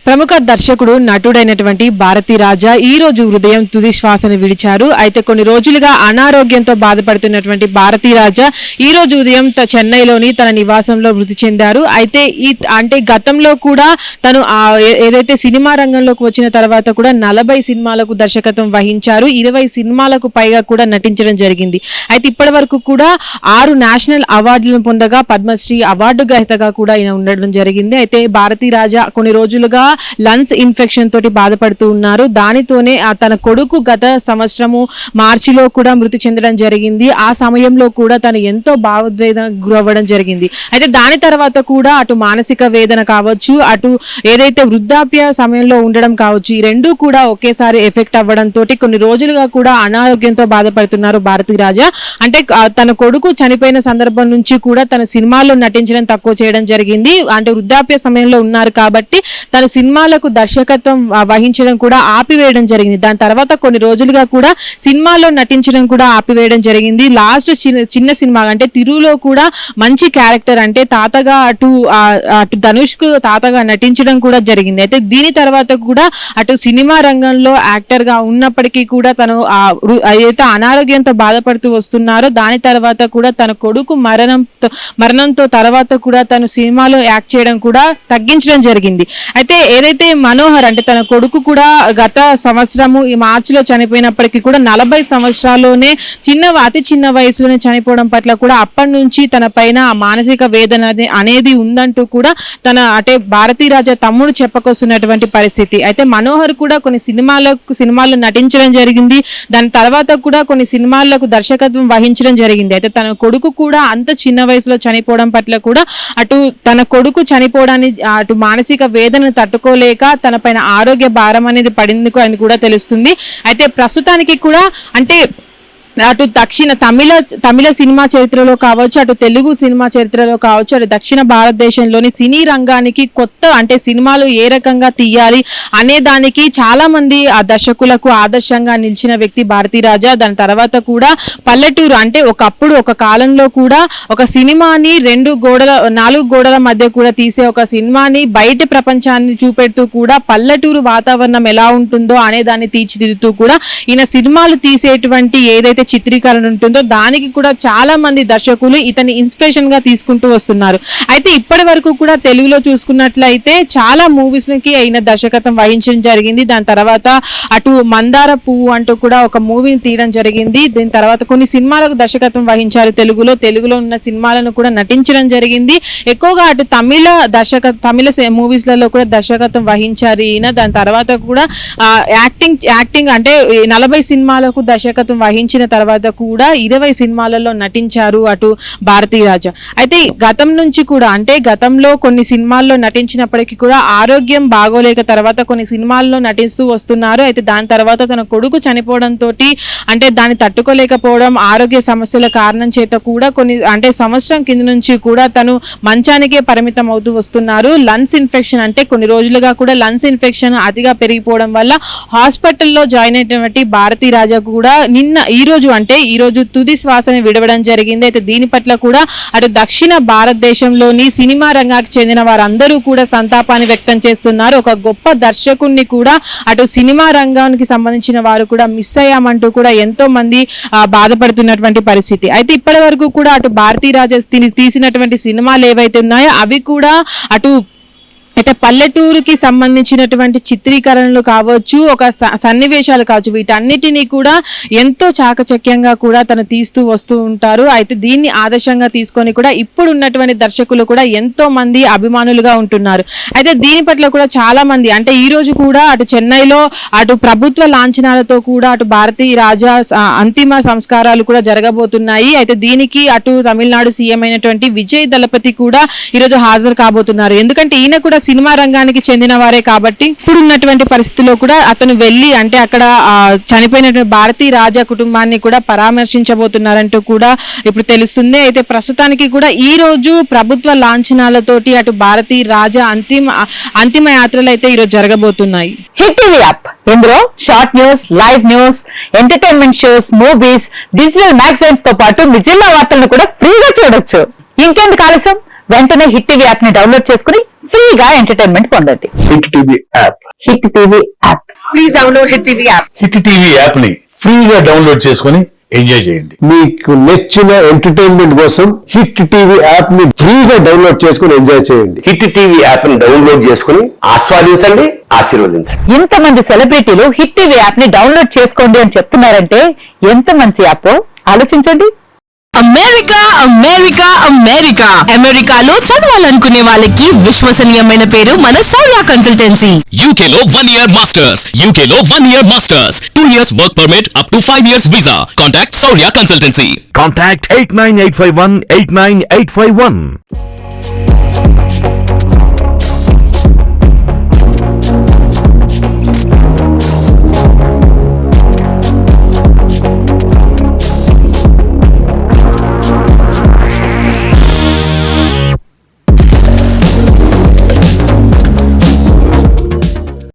ప్రముఖ దర్శకుడు నటుడైనటువంటి భారతీ రాజా ఈ రోజు ఉదయం తుది శ్వాసను విడిచారు. అయితే కొన్ని రోజులుగా అనారోగ్యంతో బాధపడుతున్నటువంటి భారతీ రాజా ఈ రోజు ఉదయం చెన్నైలోని తన నివాసంలో మృతి చెందారు. అయితే గతంలో కూడా తను ఏదైతే సినిమా రంగంలోకి వచ్చిన తర్వాత కూడా 40 సినిమాలకు దర్శకత్వం వహించారు. 20 సినిమాలకు పైగా కూడా నటించడం జరిగింది. అయితే ఇప్పటి వరకు కూడా 6 నేషనల్ అవార్డులను పొందగా పద్మశ్రీ అవార్డు గ్రహీతగా కూడా ఆయన ఉండడం జరిగింది. అయితే భారతీ రాజా కొన్ని రోజులుగా లంగ్స్ ఇన్ఫెక్షన్ తోటి బాధపడుతూ ఉన్నారు. దానితోనే తన కొడుకు గత సంవత్సరము మార్చిలో కూడా మృతి చెందడం జరిగింది. ఆ సమయంలో కూడా తను ఎంతో భావోద్వేదన గురవ్వడం జరిగింది. అయితే దాని తర్వాత కూడా అటు మానసిక వేదన కావచ్చు, అటు ఏదైతే వృద్ధాప్య సమయంలో ఉండడం కావచ్చు, ఈ రెండూ కూడా ఒకేసారి ఎఫెక్ట్ అవ్వడంతో కొన్ని రోజులుగా కూడా అనారోగ్యంతో బాధపడుతున్నారు భారతీ రాజా. అంటే తన కొడుకు చనిపోయిన సందర్భం నుంచి కూడా తన సినిమాల్లో నటించడం తక్కువ చేయడం జరిగింది. అంటే వృద్ధాప్య సమయంలో ఉన్నారు కాబట్టి తన సినిమాలకు దర్శకత్వం వహించడం కూడా ఆపివేయడం జరిగింది. దాని తర్వాత కొన్ని రోజులుగా కూడా సినిమాలో నటించడం కూడా ఆపివేయడం జరిగింది. లాస్ట్ చిన్న సినిమా అంటే తిరులో కూడా మంచి క్యారెక్టర్ అంటే తాతగా అటు ధనుష్ కు తాతగా నటించడం కూడా జరిగింది. అయితే దీని తర్వాత కూడా అటు సినిమా రంగంలో యాక్టర్ గా ఉన్నప్పటికీ కూడా తను ఏదైతే అనారోగ్యంతో బాధపడుతూ వస్తున్నారో దాని తర్వాత కూడా తన కొడుకు మరణంతో తర్వాత కూడా తను సినిమాలో యాక్ట్ చేయడం కూడా తగ్గించడం జరిగింది. అయితే ఏదైతే మనోహర్ అంటే తన కొడుకు కూడా గత సంవత్సరము ఈ మార్చిలో చనిపోయినప్పటికీ కూడా 40 సంవత్సరాల్లోనే అతి చిన్న వయసులోనే చనిపోవడం పట్ల కూడా అప్పటి నుంచి తన పైన మానసిక వేదన అనేది ఉందంటూ కూడా తన భారతీ రాజా తమ్ముడు చెప్పుకొస్తున్నటువంటి పరిస్థితి. అయితే మనోహర్ కూడా కొన్ని సినిమాల్లో నటించడం జరిగింది. దాని తర్వాత కూడా కొన్ని సినిమాలకు దర్శకత్వం వహించడం జరిగింది. అయితే తన కొడుకు కూడా అంత చిన్న వయసులో చనిపోవడం పట్ల కూడా అటు తన కొడుకు చనిపోవడాన్ని అటు మానసిక వేదనను తట్టుకోలేక తన పైన ఆరోగ్య భారం అనేది పడింది అని కూడా తెలుస్తుంది. అయితే ప్రస్తుతానికి కూడా అంటే అటు తమిళ సినిమా చరిత్రలో కావచ్చు, అటు తెలుగు సినిమా చరిత్రలో కావచ్చు, అటు దక్షిణ భారతదేశంలోని సినీ రంగానికి కొత్త అంటే సినిమాలు ఏ రకంగా తీయాలి అనే దానికి చాలా మంది ఆ దర్శకులకు ఆదర్శంగా నిలిచిన వ్యక్తి భారతీ రాజా. దాని తర్వాత కూడా పల్లెటూరు అంటే ఒక కాలంలో కూడా ఒక సినిమాని 4 గోడల మధ్య కూడా తీసే ఒక సినిమాని బయట ప్రపంచాన్ని చూపెడుతూ కూడా పల్లెటూరు వాతావరణం ఎలా ఉంటుందో అనే దాన్ని తీర్చిదిద్దుతూ కూడా ఈయన సినిమాలు తీసేటువంటి ఏదైతే చిత్రీకరణ ఉంటుందో దానికి కూడా చాలా మంది దర్శకులు ఇతని ఇన్స్పిరేషన్ గా తీసుకుంటూ వస్తున్నారు. అయితే ఇప్పటి వరకు కూడా తెలుగులో చూసుకున్నట్లయితే చాలా మూవీస్ కి అయిన దర్శకత్వం వహించడం జరిగింది. దాని తర్వాత అటు మందార పువ్వు అంటూ కూడా ఒక మూవీని తీయడం జరిగింది. దీని తర్వాత కొన్ని సినిమాలకు దర్శకత్వం వహించారు. తెలుగులో ఉన్న సినిమాలను కూడా నటించడం జరిగింది. ఎక్కువగా అటు తమిళ మూవీస్లలో కూడా దర్శకత్వం వహించారు ఈయన. దాని తర్వాత కూడా యాక్టింగ్ అంటే 40 సినిమాలకు దర్శకత్వం వహించిన తర్వాత కూడా 20 సినిమాలలో నటించారు అటు భారతీ రాజా. అయితే గతంలో కొన్ని సినిమాల్లో నటించినప్పటికీ కూడా ఆరోగ్యం బాగోలేక తర్వాత కొన్ని సినిమాల్లో నటిస్తూ వస్తున్నారు. అయితే దాని తర్వాత తన కొడుకు చనిపోవడంతో అంటే దాన్ని తట్టుకోలేకపోవడం ఆరోగ్య సమస్యల కారణం చేత కూడా సంవత్సరం కింద నుంచి కూడా తను మంచానికే పరిమితం అవుతూ వస్తున్నారు. లంగ్స్ ఇన్ఫెక్షన్ అంటే కొన్ని రోజులుగా కూడా లంగ్స్ ఇన్ఫెక్షన్ అతిగా పెరిగిపోవడం వల్ల హాస్పిటల్లో జాయిన్ అయినటువంటి భారతీ రాజా కూడా ఈ రోజు తుది శ్వాసను విడవడం జరిగింది. అయితే దీని పట్ల కూడా అటు దక్షిణ భారతదేశంలోని సినిమా రంగానికి చెందిన వారందరూ కూడా సంతాపాన్ని వ్యక్తం చేస్తున్నారు. ఒక గొప్ప దర్శకుడిని కూడా అటు సినిమా రంగానికి సంబంధించిన వారు కూడా మిస్ అయ్యామంటూ కూడా ఎంతో మంది బాధపడుతున్నటువంటి పరిస్థితి. అయితే ఇప్పటి వరకు కూడా అటు భారతీ రాజా తీసినటువంటి సినిమాలు ఏవైతే ఉన్నాయో అవి కూడా అయితే పల్లెటూరుకి సంబంధించినటువంటి చిత్రీకరణలు కావచ్చు, ఒక సన్నివేశాలు కావచ్చు, వీటన్నిటినీ కూడా ఎంతో చాకచక్యంగా కూడా తను తీస్తూ వస్తూ ఉంటారు. అయితే దీన్ని ఆదర్శంగా తీసుకొని కూడా ఇప్పుడు ఉన్నటువంటి దర్శకులు కూడా ఎంతో మంది అభిమానులుగా ఉంటున్నారు. అయితే దీని పట్ల కూడా చాలా మంది అంటే ఈ రోజు కూడా అటు చెన్నైలో అటు ప్రభుత్వ లాంఛనాలతో కూడా అటు భారతీ రాజా అంతిమ సంస్కారాలు కూడా జరగబోతున్నాయి. అయితే దీనికి అటు తమిళనాడు సీఎం అయినటువంటి విజయ్ దళపతి కూడా ఈరోజు హాజరు కాబోతున్నారు. ఎందుకంటే ఈయన కూడా సినిమా రంగానికి చెందిన వారే కాబట్టి ఇప్పుడు ఉన్నటువంటి పరిస్థితుల్లో కూడా అతను వెళ్ళి అంటే అక్కడ చనిపోయినటువంటి భారతీ రాజా కుటుంబాన్ని కూడా పరామర్శించబోతున్నారంటూ కూడా ఇప్పుడు తెలుస్తుంది. అయితే ప్రస్తుతానికి కూడా ఈ రోజు ప్రభుత్వ లాంఛనాలతోటి అటు భారతీ రాజా అంతిమ యాత్రలు అయితే ఈరోజు జరగబోతున్నాయి. హిట్ టీవీ యాప్ ఇందులో short news, live news, entertainment shows, movies, digital magazines తో పాటు మీ జిల్లా వార్తలను కూడా ఫ్రీగా చూడొచ్చు. ఇంకెందుకు ఆలస్యం, వెంటనే హిట్ టీవీ యాప్ ని డౌన్లోడ్ చేసుకుని ఫ్రీగా ఎంటర్టైన్మెంట్ పొందండి. Hit TV app. Hit TV app. Please download hit TV app. Hit TV app ని ఫ్రీగా డౌన్లోడ్ చేసుకుని ఎంజాయ్ చేయండి. మీకు నచ్చిన ఎంటర్టైన్మెంట్ కోసం హిట్ టీవీ యాప్ ని ఫ్రీగా డౌన్లోడ్ చేసుకుని ఎంజాయ్ చేయండి. హిట్ టీవీ యాప్ ని డౌన్లోడ్ చేసుకుని ఆస్వాదించండి, ఆశీర్వదించండి. ఇంతమంది సెలబ్రిటీలు హిట్ టీవీ యాప్ ని డౌన్లోడ్ చేసుకోండి అని చెప్తున్నారంటే ఎంత మంచి యాప్ ఆలోచించండి. అమెరికా అమెరికా అమెరికా అమెరికాలో చదవాలనుకునే వాళ్ళకి విశ్వసనీయమైన పేరు మన సౌర్య కన్సల్టెన్సీ. UK లో 1 year masters. UK లో 1 year masters. 2 years work permit up to 5 years visa. Contact Saurya Consultancy. Contact 89851 89851.